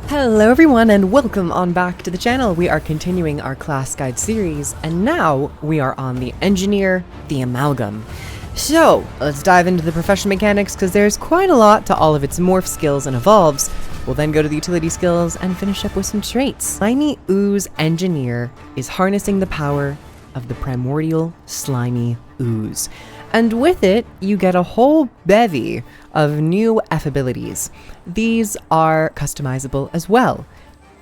Hello everyone and welcome on back to the channel. We are continuing our class guide series and now we are on the engineer, the Amalgam. So let's dive into the profession mechanics because there's quite a lot to all of its morph skills and evolves. We'll then go to the utility skills and finish up with some traits. Slimy Ooze Engineer is harnessing the power of the primordial slimy ooze. And with it, you get a whole bevy of new F abilities. These are customizable as well.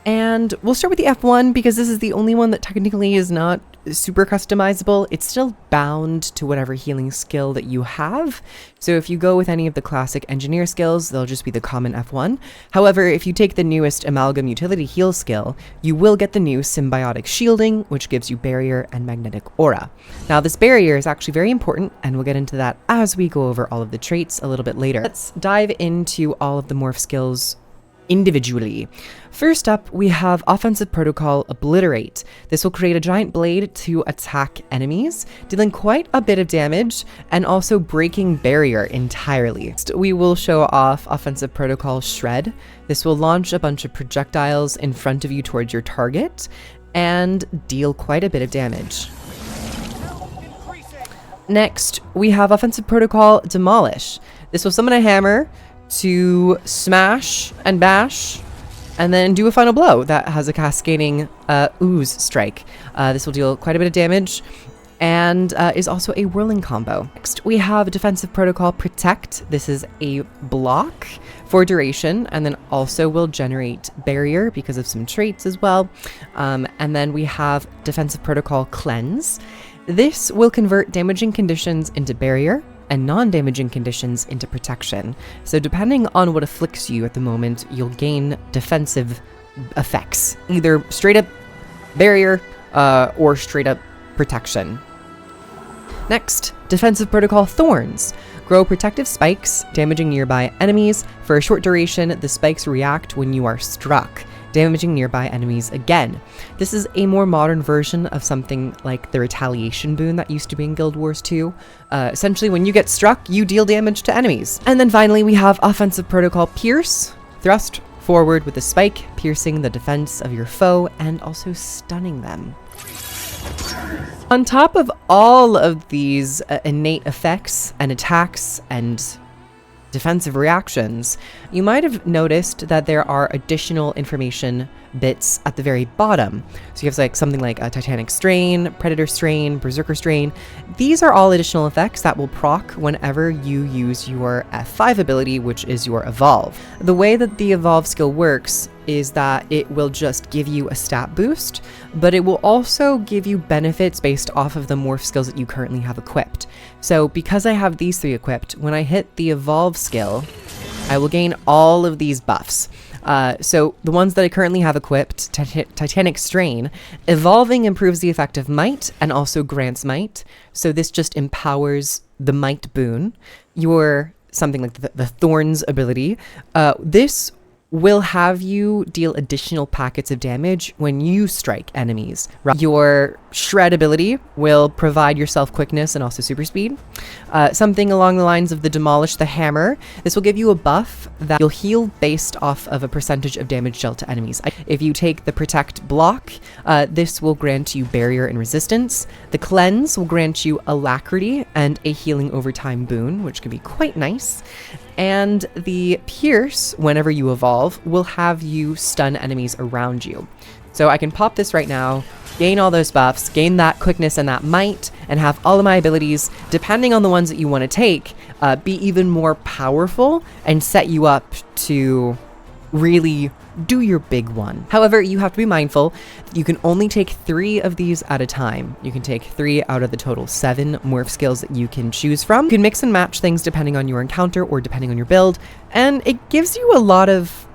And we'll start with the F1 because this is the only one that technically is not super customizable. It's still bound to whatever healing skill that you have. So if you go with any of the classic engineer skills, they'll just be the common F1. However, if you take the newest Amalgam utility heal skill, you will get the new symbiotic shielding, which gives you barrier and magnetic aura. Now this barrier is actually very important and we'll get into that as we go over all of the traits a little bit later. Let's dive into all of the morph skills individually. First up, we have Offensive Protocol Obliterate. This will create a giant blade to attack enemies, dealing quite a bit of damage and also breaking barrier entirely. Next, we will show off Offensive Protocol Shred. This will launch a bunch of projectiles in front of you towards your target and deal quite a bit of damage. Next, we have Offensive Protocol Demolish. This will summon a hammer to smash and bash and then do a final blow that has a cascading ooze strike. This will deal quite a bit of damage and is also a whirling combo. Next, we have Defensive Protocol Protect. This is a block for duration and then also will generate barrier because of some traits as well. And then we have Defensive Protocol Cleanse. This will convert damaging conditions into barrier and non-damaging conditions into protection. So depending on what afflicts you at the moment, you'll gain defensive effects, either straight up barrier or straight up protection. Next, Defensive Protocol Thorns. Grow protective spikes, damaging nearby enemies. For a short duration, the spikes react when you are struck, damaging nearby enemies again. This is a more modern version of something like the retaliation boon that used to be in Guild Wars 2. Essentially, when you get struck, you deal damage to enemies. And then finally, we have Offensive Protocol Pierce. Thrust forward with a spike, piercing the defense of your foe and also stunning them. On top of all of these innate effects and attacks and defensive reactions, you might have noticed that there are additional information bits at the very bottom. So you have like something like a Titanic Strain, Predator Strain, Berserker Strain. These are all additional effects that will proc whenever you use your F5 ability, which is your Evolve. The way that the Evolve skill works is that it will just give you a stat boost, but it will also give you benefits based off of the morph skills that you currently have equipped. So because I have these three equipped, when I hit the Evolve skill, I will gain all of these buffs. So the ones that I currently have equipped, Titanic Strain, evolving improves the effect of might and also grants might. So this just empowers the might boon. Your something like the Thorns ability. This will have you deal additional packets of damage when you strike enemies. Your Shred ability will provide yourself quickness and also super speed. Something along the lines of the Demolish the Hammer. This will give you a buff that you'll heal based off of a percentage of damage dealt to enemies. If you take the Protect block, this will grant you barrier and resistance. The Cleanse will grant you Alacrity and a healing over time boon, which can be quite nice. And the Pierce, whenever you evolve, will have you stun enemies around you. So I can pop this right now, gain all those buffs, gain that quickness and that might, and have all of my abilities, depending on the ones that you want to take, be even more powerful and set you up to really do your big one. However, you have to be mindful, you can only take 3 of these at a time. You can take 3 out of the total 7 morph skills that you can choose from. You can mix and match things depending on your encounter or depending on your build, and it gives you a lot of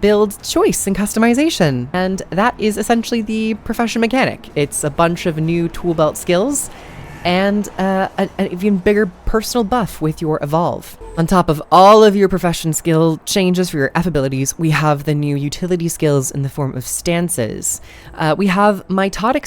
build choice and customization. And that is essentially the profession mechanic. It's a bunch of new tool belt skills and an even bigger personal buff with your evolve. On top of all of your profession skill changes for your F abilities, we have the new utility skills in the form of stances. We have mitotic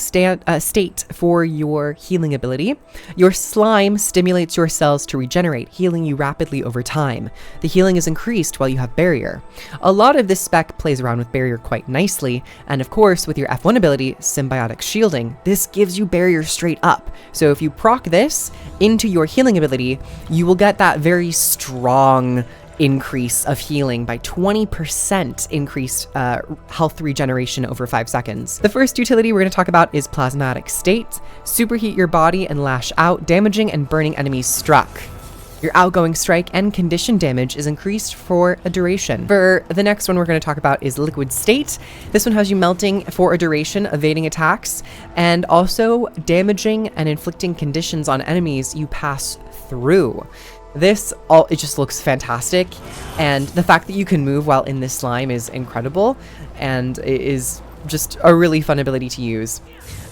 state for your healing ability. Your slime stimulates your cells to regenerate, healing you rapidly over time. The healing is increased while you have barrier. A lot of this spec plays around with barrier quite nicely, and of course with your F1 ability, symbiotic shielding, this gives you barrier straight up. So if you proc this into your healing ability, you will get that very strong increase of healing by 20% increased health regeneration over 5 seconds. The first utility we're going to talk about is plasmatic state. Superheat your body and lash out, damaging and burning enemies struck. Your outgoing strike and condition damage is increased for a duration. For the next one we're going to talk about is liquid state. This one has you melting for a duration, evading attacks, and also damaging and inflicting conditions on enemies you pass through. It just looks fantastic, and the fact that you can move while in this slime is incredible, and it is just a really fun ability to use.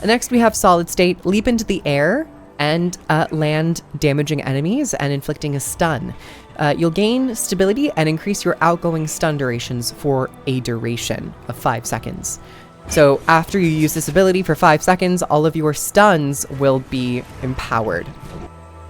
Next we have solid state. Leap into the air and land damaging enemies and inflicting a stun. You'll gain stability and increase your outgoing stun durations for a duration of 5 seconds. So after you use this ability for 5 seconds, all of your stuns will be empowered.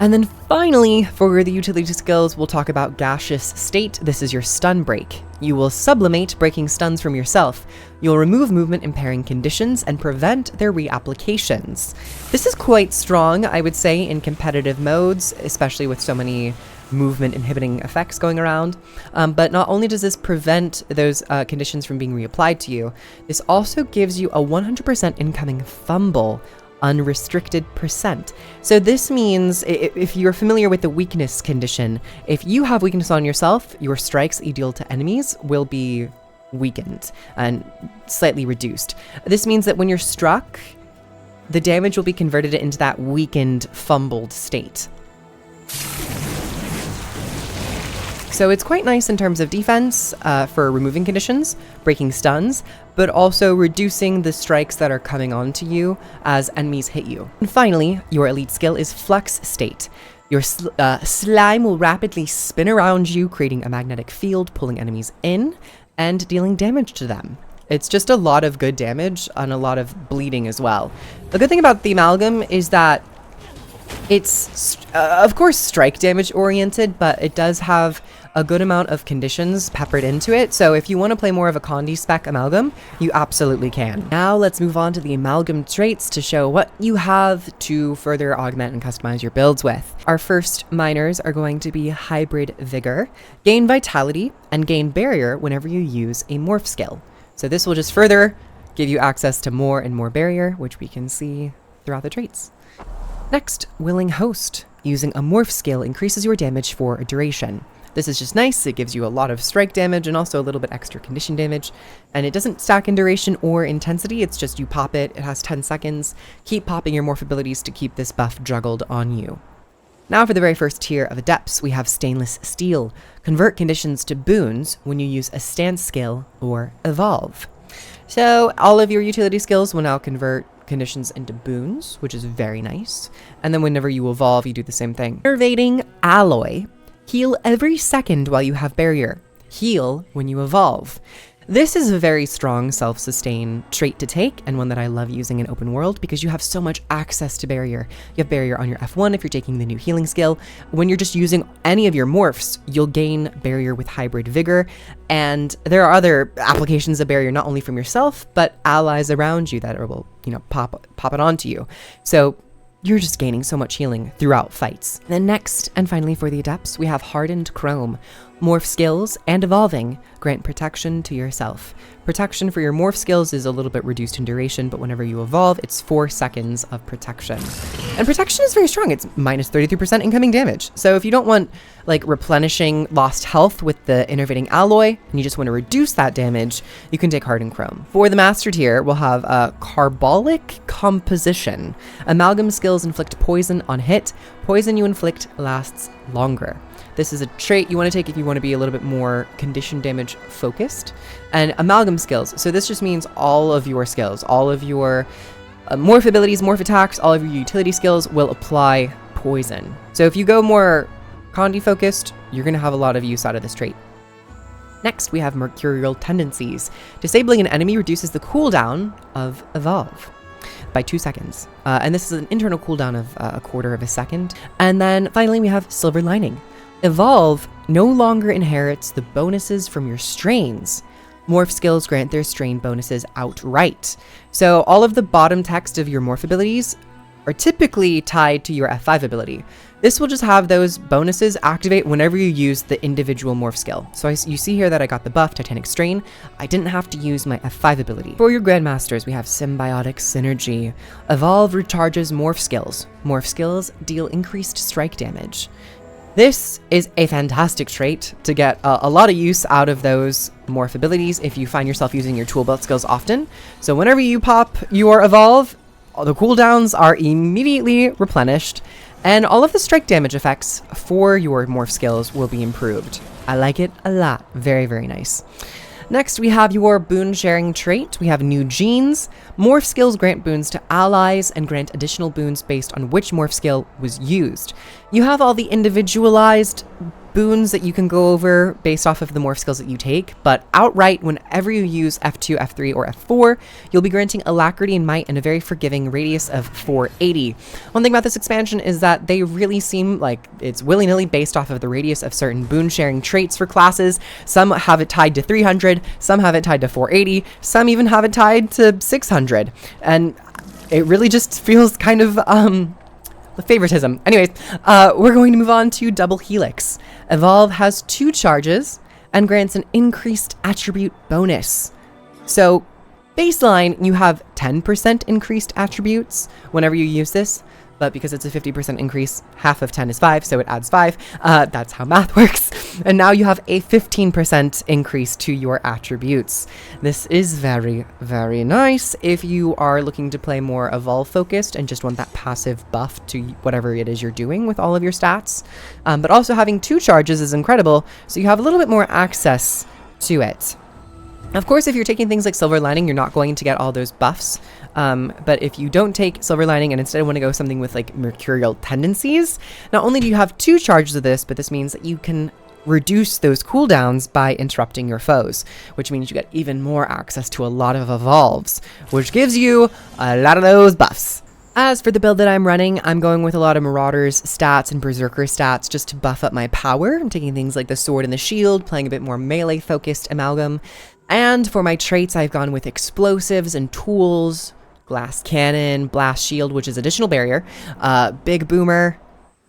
And then finally, for the utility skills, we'll talk about gaseous state. This is your stun break. You will sublimate, breaking stuns from yourself. You'll remove movement impairing conditions and prevent their reapplications. This is quite strong, I would say, in competitive modes, especially with so many movement inhibiting effects going around. But not only does this prevent those conditions from being reapplied to you, this also gives you a 100% incoming fumble unrestricted percent. So this means, if you're familiar with the weakness condition, if you have weakness on yourself, your strikes you deal to enemies will be weakened and slightly reduced. This means that when you're struck, the damage will be converted into that weakened, fumbled state. So it's quite nice in terms of defense for removing conditions, breaking stuns, but also reducing the strikes that are coming onto you as enemies hit you. And finally, your elite skill is flux state. Your slime will rapidly spin around you, creating a magnetic field, pulling enemies in and dealing damage to them. It's just a lot of good damage and a lot of bleeding as well. The good thing about the Amalgam is that it's, of course, strike damage oriented, but it does have a good amount of conditions peppered into it. So if you want to play more of a Condi spec Amalgam, you absolutely can. Now let's move on to the Amalgam traits to show what you have to further augment and customize your builds with. Our first minors are going to be Hybrid Vigor, gain Vitality, and gain Barrier whenever you use a Morph skill. So this will just further give you access to more and more Barrier, which we can see throughout the traits. Next, Willing Host. Using a Morph skill increases your damage for a duration. This is just nice. It gives you a lot of strike damage and also a little bit extra condition damage. And it doesn't stack in duration or intensity. It's just you pop it. It has 10 seconds. Keep popping your morph abilities to keep this buff juggled on you. Now for the very first tier of Adepts, we have Stainless Steel. Convert conditions to boons when you use a stance skill or evolve. So all of your utility skills will now convert conditions into boons, which is very nice. And then whenever you evolve, you do the same thing. Innervating Alloy. Heal every second while you have Barrier. Heal when you evolve. This is a very strong self-sustain trait to take, and one that I love using in open world because you have so much access to Barrier. You have Barrier on your F1 if you're taking the new healing skill. When you're just using any of your morphs, you'll gain Barrier with Hybrid Vigor, and there are other applications of Barrier not only from yourself, but allies around you that will, pop it onto you. So you're just gaining so much healing throughout fights. Then next, and finally for the Adepts, we have Hardened Chrome. Morph skills and evolving grant protection to yourself. Protection for your morph skills is a little bit reduced in duration, but whenever you evolve, it's 4 seconds of protection. And protection is very strong. It's minus 33% incoming damage. So if you don't want like replenishing lost health with the Innervating Alloy, and you just want to reduce that damage, you can take Hardened Chrome. For the Master tier, we'll have a Carbolic Composition. Amalgam skills inflict poison on hit. Poison you inflict lasts longer. This is a trait you want to take if you want to be a little bit more condition damage focused. And Amalgam skills. So this just means all of your skills, all of your morph abilities, morph attacks, all of your utility skills will apply poison. So if you go more Condi focused, you're going to have a lot of use out of this trait. Next, we have Mercurial Tendencies. Disabling an enemy reduces the cooldown of Evolve by 2 seconds. And this is an internal cooldown of a quarter of a second. And then finally, we have Silver Lining. Evolve no longer inherits the bonuses from your strains. Morph skills grant their strain bonuses outright. So all of the bottom text of your morph abilities are typically tied to your F5 ability. This will just have those bonuses activate whenever you use the individual morph skill. So you see here that I got the buff Titanic Strain. I didn't have to use my F5 ability. For your Grandmasters, we have Symbiotic Synergy. Evolve recharges morph skills. Morph skills deal increased strike damage. This is a fantastic trait to get a lot of use out of those morph abilities if you find yourself using your tool belt skills often. So whenever you pop your Evolve, the cooldowns are immediately replenished, and all of the strike damage effects for your morph skills will be improved. I like it a lot. Very, very nice. Next, we have your boon sharing trait. We have New Genes. Morph skills grant boons to allies and grant additional boons based on which morph skill was used. You have all the individualized boons that you can go over based off of the morph skills that you take, but outright, whenever you use F2, F3, or F4, you'll be granting Alacrity and Might in a very forgiving radius of 480. One thing about this expansion is that they really seem like it's willy-nilly based off of the radius of certain boon sharing traits for classes. Some have it tied to 300, some have it tied to 480, some even have it tied to 600, and it really just feels kind of favoritism. Anyways, we're going to move on to Double Helix. Evolve has 2 charges and grants an increased attribute bonus. So baseline, you have 10% increased attributes whenever you use this, but because it's a 50% increase, half of 10 is 5, so it adds 5. That's how math works. And now you have a 15% increase to your attributes. This is very, very nice if you are looking to play more Evolve focused and just want that passive buff to whatever it is you're doing with all of your stats. But also having 2 charges is incredible, so you have a little bit more access to it. Of course, if you're taking things like Silver Lining, you're not going to get all those buffs. But if you don't take Silver Lining and instead want to go something with like Mercurial Tendencies, not only do you have 2 charges of this, but this means that you can reduce those cooldowns by interrupting your foes, which means you get even more access to a lot of Evolves, which gives you a lot of those buffs. As for the build that I'm running, I'm going with a lot of Marauders stats and Berserker stats just to buff up my power. I'm taking things like the Sword and the Shield, playing a bit more melee focused Amalgam. And for my traits, I've gone with Explosives and Tools, Glass Cannon, Blast Shield, which is additional barrier, Big Boomer,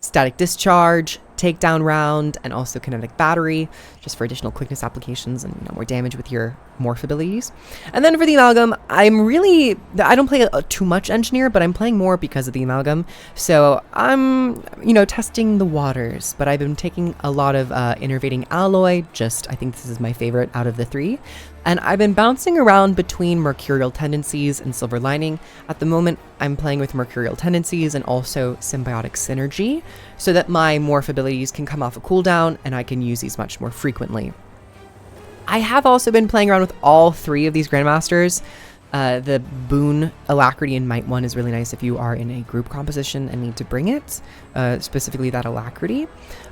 Static Discharge, Takedown Round, and also Kinetic Battery, just for additional quickness applications and more damage with your morph abilities. And then for the Amalgam, I don't play too much Engineer, but I'm playing more because of the Amalgam. So I'm, testing the waters, but I've been taking a lot of Innervating Alloy, I think this is my favorite out of the 3. And I've been bouncing around between Mercurial Tendencies and Silver Lining. At the moment, I'm playing with Mercurial Tendencies and also Symbiotic Synergy, so that my morph abilities can come off a cooldown and I can use these much more frequently. I have also been playing around with all 3 of these Grandmasters. The Boon, Alacrity, and Might one is really nice if you are in a group composition and need to bring it, specifically that Alacrity.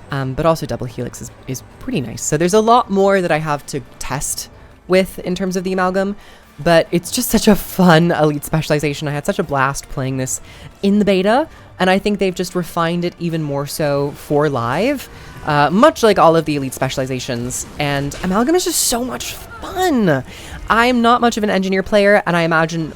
But also Double Helix is pretty nice. So there's a lot more that I have to test with in terms of the Amalgam, but it's just such a fun elite specialization. I had such a blast playing this in the beta, and I think they've just refined it even more so for live, much like all of the elite specializations, and Amalgam is just so much fun. I'm not much of an Engineer player, and I imagine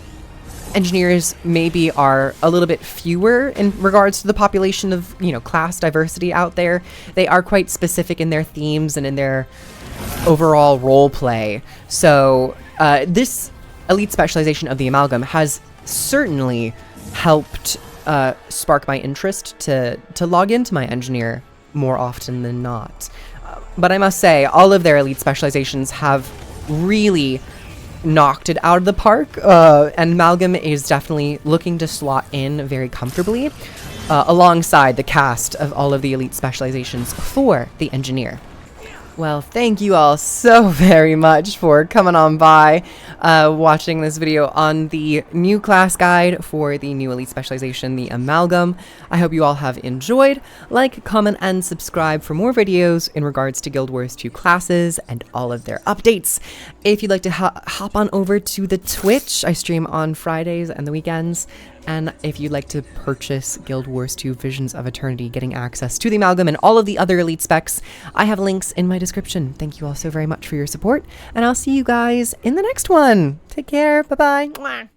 Engineers maybe are a little bit fewer in regards to the population of, class diversity out there. They are quite specific in their themes and in their overall role play. So this elite specialization of the Amalgam has certainly helped spark my interest to log into my Engineer more often than not. But I must say, all of their elite specializations have really knocked it out of the park, and Amalgam is definitely looking to slot in very comfortably alongside the cast of all of the elite specializations for the Engineer. Well, thank you all so very much for coming on by, watching this video on the new class guide for the new elite specialization, the Amalgam. I hope you all have enjoyed. Like, comment, and subscribe for more videos in regards to Guild Wars 2 classes and all of their updates. If you'd like to hop on over to the Twitch, I stream on Fridays and the weekends. And if you'd like to purchase Guild Wars 2 Visions of Eternity, getting access to the Amalgam and all of the other elite specs, I have links in my description. Thank you all so very much for your support, and I'll see you guys in the next one. Take care. Bye-bye.